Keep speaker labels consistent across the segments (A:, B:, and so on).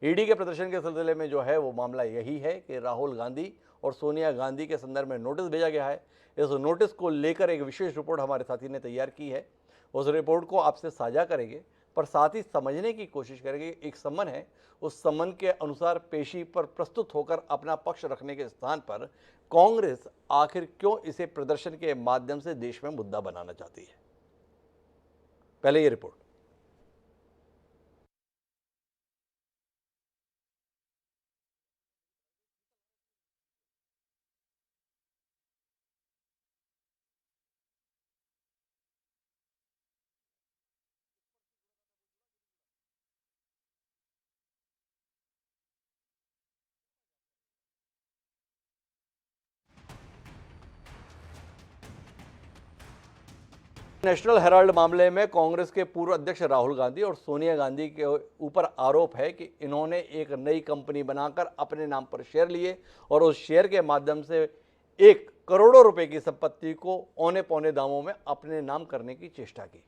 A: ED के प्रदर्शन के सिलसिले में जो है वो मामला यही है कि राहुल गांधी और सोनिया गांधी के संदर्भ में नोटिस भेजा गया है। इस नोटिस को लेकर एक विशेष रिपोर्ट हमारे साथी ने तैयार की है। उस रिपोर्ट को आपसे साझा करेंगे, पर साथ ही समझने की कोशिश करेंगे। एक समन है, उस समन के अनुसार पेशी पर प्रस्तुत होकर अपना पक्ष रखने के स्थान पर कांग्रेस आखिर क्यों इसे प्रदर्शन के माध्यम से देश में मुद्दा बनाना चाहती है। पहले ये रिपोर्ट। नेशनल हेराल्ड मामले में कांग्रेस के पूर्व अध्यक्ष राहुल गांधी और सोनिया गांधी के ऊपर आरोप है कि इन्होंने एक नई कंपनी बनाकर अपने नाम पर शेयर लिए और उस शेयर के माध्यम से 1 करोड़ रुपए की संपत्ति को औने पौने दामों में अपने नाम करने की चेष्टा की।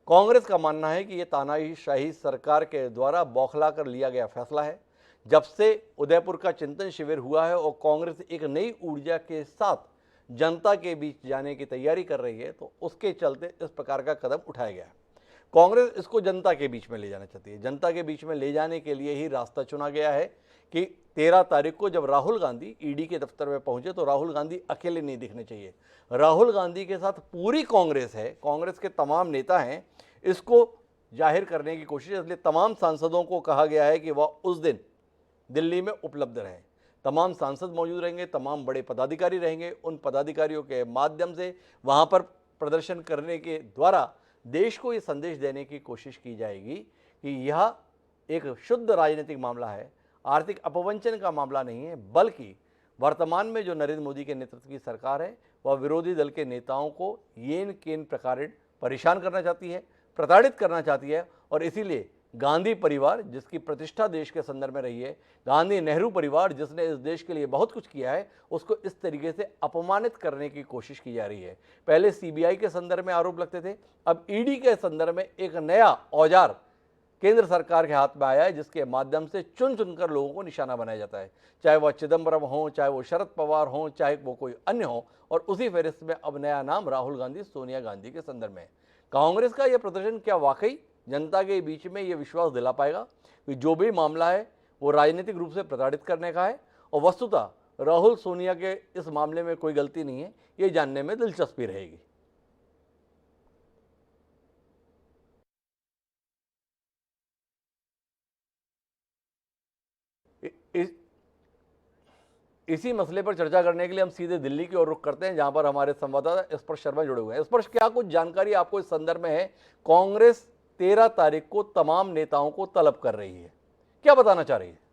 A: कांग्रेस का मानना है कि यह तानाशाही सरकार के द्वारा बौखला कर लिया गया फैसला है। जब से उदयपुर का चिंतन शिविर हुआ है और कांग्रेस एक नई ऊर्जा के साथ जनता के बीच जाने की तैयारी कर रही है, तो उसके चलते इस प्रकार का कदम उठाया गया है। कांग्रेस इसको जनता के बीच में ले जाना चाहती है। जनता के बीच में ले जाने के लिए ही रास्ता चुना गया है कि 13 तारीख को जब राहुल गांधी ईडी के दफ्तर में पहुंचे तो राहुल गांधी अकेले नहीं दिखने चाहिए। राहुल गांधी के साथ पूरी कांग्रेस है, कांग्रेस के तमाम नेता हैं। इसको जाहिर करने की कोशिश, इसलिए तमाम सांसदों को कहा गया है कि वह उस दिन दिल्ली में उपलब्ध रहें। तमाम सांसद मौजूद रहेंगे, तमाम बड़े पदाधिकारी रहेंगे। उन पदाधिकारियों के माध्यम से वहाँ पर प्रदर्शन करने के द्वारा देश को ये संदेश देने की कोशिश की जाएगी कि यह एक शुद्ध राजनीतिक मामला है, आर्थिक अपवंचन का मामला नहीं है, बल्कि वर्तमान में जो नरेंद्र मोदी के नेतृत्व की सरकार है वह विरोधी दल के नेताओं को येन केन प्रकार परेशान करना चाहती है, प्रताड़ित करना चाहती है। और इसीलिए गांधी परिवार, जिसकी प्रतिष्ठा देश के संदर्भ में रही है, गांधी नेहरू परिवार जिसने इस देश के लिए बहुत कुछ किया है, उसको इस तरीके से अपमानित करने की कोशिश की जा रही है। पहले सीबीआई के संदर्भ में आरोप लगते थे, अब ईडी के संदर्भ में एक नया औजार केंद्र सरकार के हाथ में आया है, जिसके माध्यम से चुन चुनकर लोगों को निशाना बनाया जाता है, चाहे वह चिदंबरम हो, चाहे वो शरद पवार हो, चाहे वो कोई अन्य हो। और उसी फहरिस्त में अब नया नाम राहुल गांधी, सोनिया गांधी के संदर्भ में। कांग्रेस का यह प्रदर्शन क्या वाकई जनता के बीच में यह विश्वास दिला पाएगा कि जो भी मामला है वो राजनीतिक रूप से प्रताड़ित करने का है, और वस्तुतः राहुल सोनिया के इस मामले में कोई गलती नहीं है, ये जानने में दिलचस्पी रहेगी। इसी मसले पर चर्चा करने के लिए हम सीधे दिल्ली की ओर रुख करते हैं, जहां पर हमारे संवाददाता स्पर्श शर्मा जुड़े हुए हैं। स्पर्श, क्या कुछ जानकारी आपको इस संदर्भ में है? कांग्रेस 13 तारीख को तमाम नेताओं को तलब कर रही है, क्या बताना चाह रही है?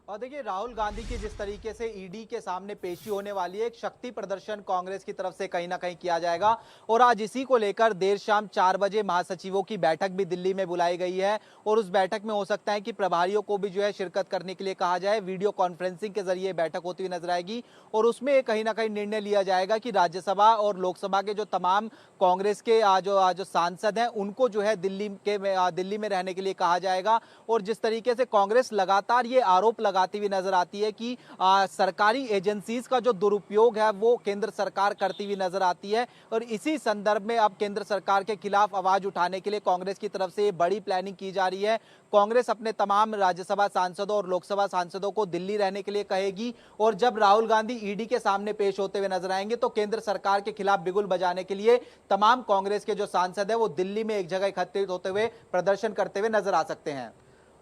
B: और देखिए, राहुल गांधी की जिस तरीके से ईडी के सामने पेशी होने वाली है, एक शक्ति प्रदर्शन कांग्रेस की तरफ से कहीं ना कहीं किया जाएगा। और आज इसी को लेकर देर शाम 4 बजे महासचिवों की बैठक भी दिल्ली में बुलाई गई है, और उस बैठक में हो सकता है कि प्रभारियों को भी जो है शिरकत करने के लिए कहा जाए। वीडियो कॉन्फ्रेंसिंग के जरिए बैठक होती हुई नजर आएगी, और उसमें कहीं ना कहीं निर्णय लिया जाएगा कि राज्यसभा और लोकसभा के जो तमाम कांग्रेस के जो सांसद हैं उनको जो है दिल्ली में रहने के लिए कहा जाएगा। और जिस तरीके से कांग्रेस लगातार ये आरोप लगाती हुई नजर आती है कि सरकारी एजेंसीज का जो दुरुपयोग है वो केंद्र सरकार करती हुई नजर आती है, और इसी संदर्भ में अब केंद्र सरकार के खिलाफ आवाज उठाने के लिए कांग्रेस की तरफ से बड़ी प्लानिंग की जा रही है। कांग्रेस अपने तमाम राज्यसभा सांसदों और लोकसभा सांसदों को दिल्ली रहने के लिए कहेगी, और जब राहुल गांधी ईडी के सामने पेश होते हुए नजर आएंगे तो केंद्र सरकार के खिलाफ बिगुल बजाने के लिए तमाम कांग्रेस के जो सांसद है वो दिल्ली में एक जगह एकत्रित होते हुए प्रदर्शन करते हुए नजर आ सकते हैं।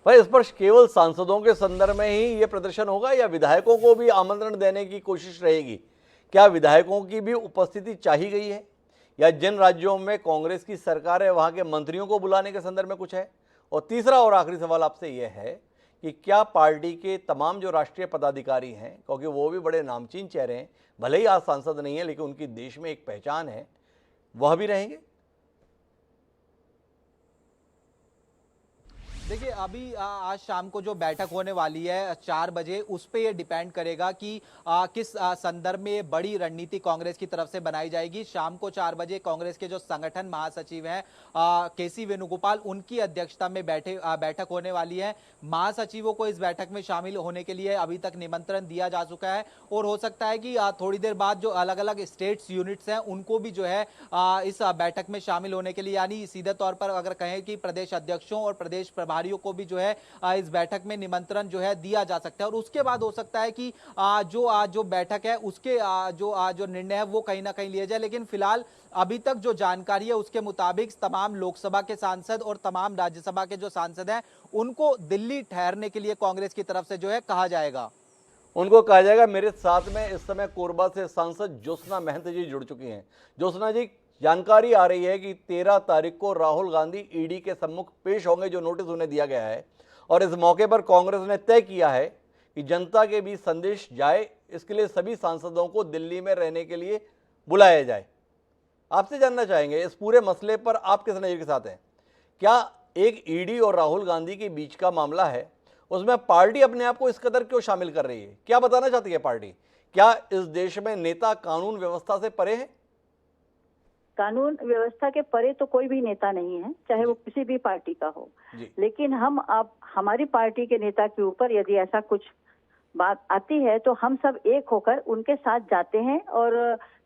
A: भाई, इस पर केवल सांसदों के संदर्भ में ही यह प्रदर्शन होगा या विधायकों को भी आमंत्रण देने की कोशिश रहेगी? क्या विधायकों की भी उपस्थिति चाही गई है, या जिन राज्यों में कांग्रेस की सरकार है वहां के मंत्रियों को बुलाने के संदर्भ में कुछ है? और तीसरा और आखिरी सवाल आपसे यह है कि क्या पार्टी के तमाम जो राष्ट्रीय पदाधिकारी हैं, क्योंकि वो भी बड़े नामचीन चेहरे हैं, भले ही आज सांसद नहीं है लेकिन उनकी देश में एक पहचान है, वह भी रहेंगे?
B: देखिए अभी आज शाम को जो बैठक होने वाली है 4 बजे, उस पे ये डिपेंड करेगा कि किस संदर्भ में ये बड़ी रणनीति कांग्रेस की तरफ से बनाई जाएगी। शाम को 4 बजे कांग्रेस के जो संगठन महासचिव हैं केसी वेणुगोपाल, उनकी अध्यक्षता में बैठक होने वाली है। महासचिवों को इस बैठक में शामिल होने के लिए अभी तक निमंत्रण दिया जा चुका है और हो सकता है कि थोड़ी देर बाद जो अलग अलग स्टेट्स यूनिट्स हैं उनको भी जो है इस बैठक में शामिल होने के लिए, यानी सीधे तौर पर अगर कहें कि प्रदेश अध्यक्षों और प्रदेश प्रभारियों को भी जो है इस बैठक में निमंत्रण जो है दिया जा सकता है और उसके बाद हो सकता है कि जो बैठक है उसके जो निर्णय है वो कहीं ना कहीं लिया जाए। लेकिन फिलहाल अभी तक जो जानकारी है उसके मुताबिक तमाम लोकसभा के सांसद और तमाम राज्यसभा के जो सांसद हैं उनको दिल्ली ठहरने के लिए कांग्रेस की तरफ से जो है कहा जाएगा।
A: उनको कहा जाएगा। मेरे साथ में इस समय कोरबा से सांसद ज्योत्सना महंत जी जुड़ चुकी हैं। ज्योत्सना जी, जानकारी आ रही है कि 13 तारीख को राहुल गांधी ईडी के सम्मुख पेश होंगे, जो नोटिस उन्हें दिया गया है, और इस मौके पर कांग्रेस ने तय किया है कि जनता के बीच संदेश जाए, इसके लिए सभी सांसदों को दिल्ली में रहने के लिए बुलाया जाए। आपसे जानना चाहेंगे इस पूरे मसले पर आप किस नज़र के साथ हैं? क्या एक ईडी और राहुल गांधी के बीच का मामला है, उसमें पार्टी अपने आप को इस कदर क्यों शामिल कर रही है? क्या बताना चाहती है पार्टी? क्या इस देश में नेता कानून व्यवस्था से परे है?
C: कानून व्यवस्था के परे तो कोई भी नेता नहीं है, चाहे वो किसी भी पार्टी का हो। लेकिन हम अब हमारी पार्टी के नेता के ऊपर यदि ऐसा कुछ बात आती है तो हम सब एक होकर उनके साथ जाते हैं और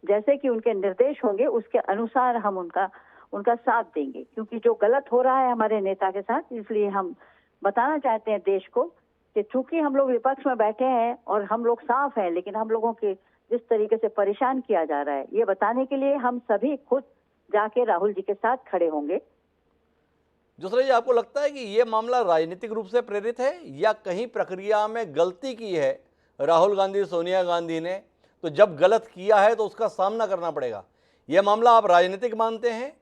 C: जैसे कि उनके निर्देश होंगे उसके अनुसार हम उनका साथ देंगे, क्योंकि जो गलत हो रहा है हमारे नेता के साथ, इसलिए हम बताना चाहते हैं देश को कि चूंकि हम लोग विपक्ष में बैठे हैं और हम लोग साफ हैं, लेकिन हम लोगों के जिस तरीके से परेशान किया जा रहा है ये बताने के लिए हम सभी खुद जाके राहुल जी के साथ खड़े होंगे।
A: दूसरा जी, आपको लगता है कि ये मामला राजनीतिक रूप से प्रेरित है या कहीं प्रक्रिया में गलती की है राहुल गांधी सोनिया गांधी ने, तो जब गलत किया है तो उसका सामना करना पड़ेगा? यह मामला आप राजनीतिक मानते हैं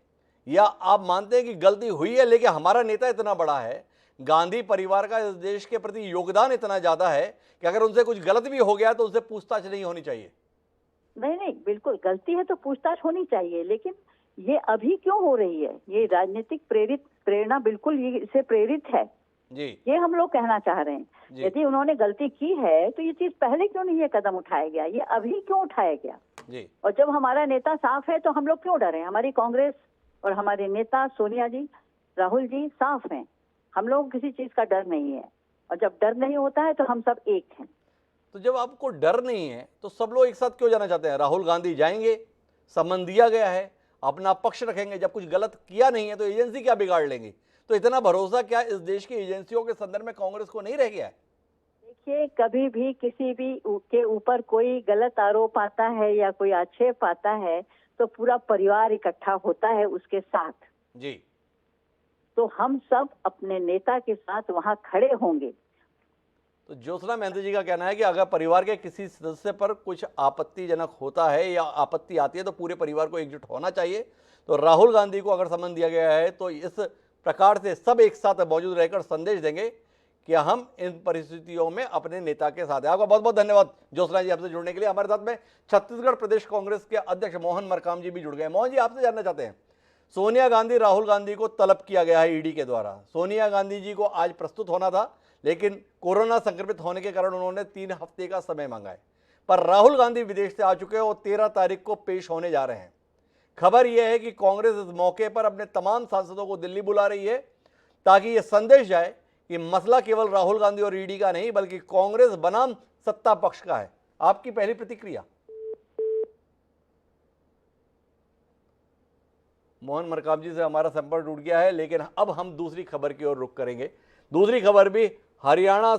A: या आप मानते हैं कि गलती हुई है लेकिन हमारा नेता इतना बड़ा है, गांधी परिवार का इस देश के प्रति योगदान इतना ज्यादा है कि अगर उनसे कुछ गलत भी हो गया तो उनसे पूछताछ नहीं होनी चाहिए?
C: नहीं, बिल्कुल गलती है तो पूछताछ होनी चाहिए, लेकिन ये अभी क्यों हो रही है? ये राजनीतिक प्रेरणा बिल्कुल इससे प्रेरित है
A: जी।
C: ये हम लोग कहना चाह रहे हैं। यदि उन्होंने गलती की है तो ये चीज पहले क्यों नहीं ये कदम उठाया गया, ये अभी क्यों उठाया गया
A: जी।
C: और जब हमारा नेता साफ है तो हम लोग क्यों डरे? हमारी कांग्रेस और हमारे नेता सोनिया जी, राहुल जी साफ हैं, हम लोग किसी चीज का डर नहीं है और जब डर नहीं होता है तो हम सब एक हैं।
A: तो जब आपको डर नहीं है तो सब लोग एक साथ क्यों जाना चाहते हैं? राहुल गांधी जाएंगे, सम्मन दिया गया है, अपना पक्ष रखेंगे, जब कुछ गलत किया नहीं है तो एजेंसी क्या बिगाड़ लेंगी? तो इतना भरोसा क्या इस देश की एजेंसियों के संदर्भ में कांग्रेस को नहीं रह गया है?
C: देखिए, कभी भी किसी भी के ऊपर कोई गलत आरोप आता है या कोई आक्षेप आता है तो पूरा परिवार इकट्ठा होता है उसके साथ
A: जी।
C: तो हम सब अपने नेता के साथ वहां खड़े होंगे।
A: तो ज्योत्सना महंत जी का कहना है कि अगर परिवार के किसी सदस्य पर कुछ आपत्तिजनक होता है या आपत्ति आती है तो पूरे परिवार को एकजुट होना चाहिए। तो राहुल गांधी को अगर सम्मन दिया गया है तो इस प्रकार से सब एक साथ मौजूद रहकर संदेश देंगे कि हम इन परिस्थितियों में अपने नेता के साथ हैं। आपका बहुत बहुत धन्यवाद ज्योत्सना जी, आपसे जुड़ने के लिए। हमारे साथ में छत्तीसगढ़ प्रदेश कांग्रेस के अध्यक्ष मोहन मरकाम जी भी जुड़ गए। मोहन जी, आपसे जानना चाहते हैं, सोनिया गांधी राहुल गांधी को तलब किया गया है ईडी के द्वारा। सोनिया गांधी जी को आज प्रस्तुत होना था लेकिन कोरोना संक्रमित होने के कारण उन्होंने 3 हफ्ते का समय मांगा है, पर राहुल गांधी विदेश से आ चुके हैं और 13 तारीख को पेश होने जा रहे हैं। खबर यह है कि कांग्रेस इस मौके पर अपने तमाम सांसदों को दिल्ली बुला रही है ताकि यह संदेश जाए कि मसला केवल राहुल गांधी और ईडी का नहीं बल्कि कांग्रेस बनाम सत्ता पक्ष का है। आपकी पहली प्रतिक्रिया? मोहन मरकाम जी से हमारा संपर्क टूट गया है, लेकिन अब हम दूसरी खबर की ओर रुख करेंगे। दूसरी खबर भी हरियाणा